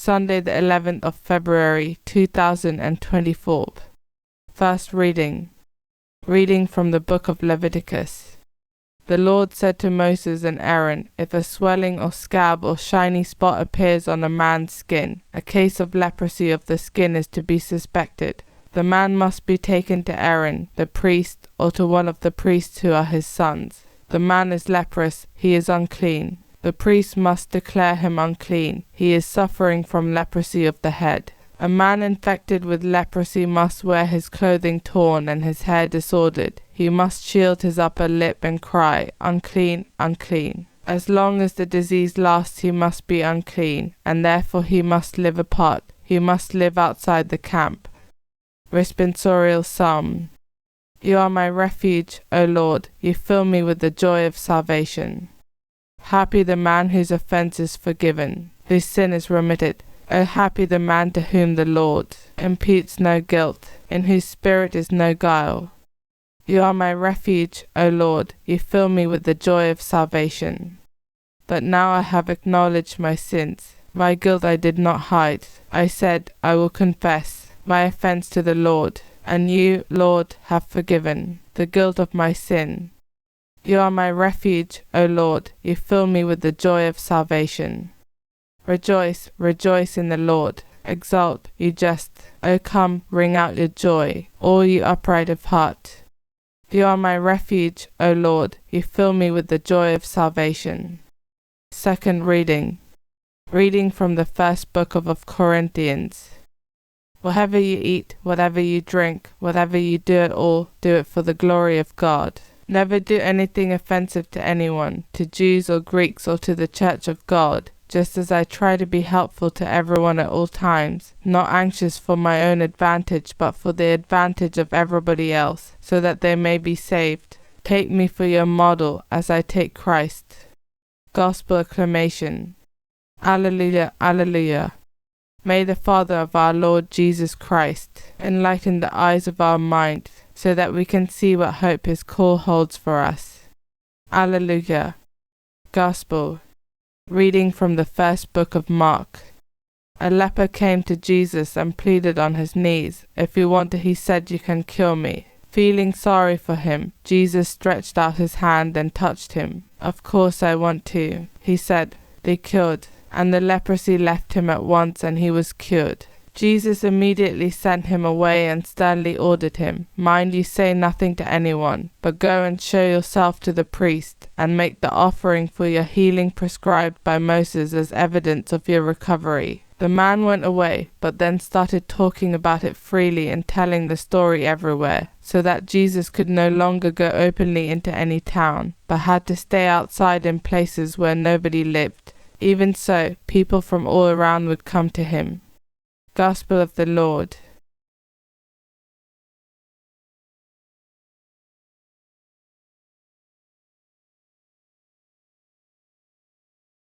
Sunday the 11th of February 2024. First reading. Reading from the book of Leviticus. The Lord said to Moses and Aaron, if a swelling or scab or shiny spot appears on a man's skin, a case of leprosy of the skin is to be suspected. The man must be taken to Aaron, the priest, or to one of the priests who are his sons. The man is leprous, he is unclean. The priest must declare him unclean. He is suffering from leprosy of the head. A man infected with leprosy must wear his clothing torn and his hair disordered. He must shield his upper lip and cry, unclean, unclean. As long as the disease lasts, he must be unclean, and therefore he must live apart. He must live outside the camp. Responsorial Psalm. You are my refuge, O Lord. You fill me with the joy of salvation. Happy the man whose offence is forgiven, whose sin is remitted. O happy the man to whom the Lord imputes no guilt, in whose spirit is no guile. You are my refuge, O Lord. You fill me with the joy of salvation. But now I have acknowledged my sins. My guilt I did not hide. I said, I will confess my offence to the Lord, and you, Lord, have forgiven the guilt of my sin. You are my refuge, O Lord. You fill me with the joy of salvation. Rejoice, rejoice in the Lord. Exult, you just. O come, ring out your joy, all you upright of heart. You are my refuge, O Lord. You fill me with the joy of salvation. Second reading. Reading from the first book of Corinthians. Whatever you eat, whatever you drink, whatever you do at all, do it for the glory of God. Never do anything offensive to anyone, to Jews or Greeks or to the church of God, just as I try to be helpful to everyone at all times, not anxious for my own advantage but for the advantage of everybody else, so that they may be saved. Take me for your model as I take Christ. Gospel acclamation. Alleluia, alleluia. May the Father of our Lord Jesus Christ enlighten the eyes of our mind, so that we can see what hope his call holds for us. Alleluia. Gospel. Reading from the first book of Mark. A leper came to Jesus and pleaded on his knees, if you want to, he said, you can cure me. Feeling sorry for him, Jesus stretched out his hand and touched him. Of course I want to, he said. They cured, and the leprosy left him at once and he was cured. Jesus immediately sent him away and sternly ordered him, mind you say nothing to anyone, but go and show yourself to the priest, and make the offering for your healing prescribed by Moses as evidence of your recovery. The man went away, but then started talking about it freely and telling the story everywhere, so that Jesus could no longer go openly into any town, but had to stay outside in places where nobody lived. Even so, people from all around would come to him. Gospel of the Lord.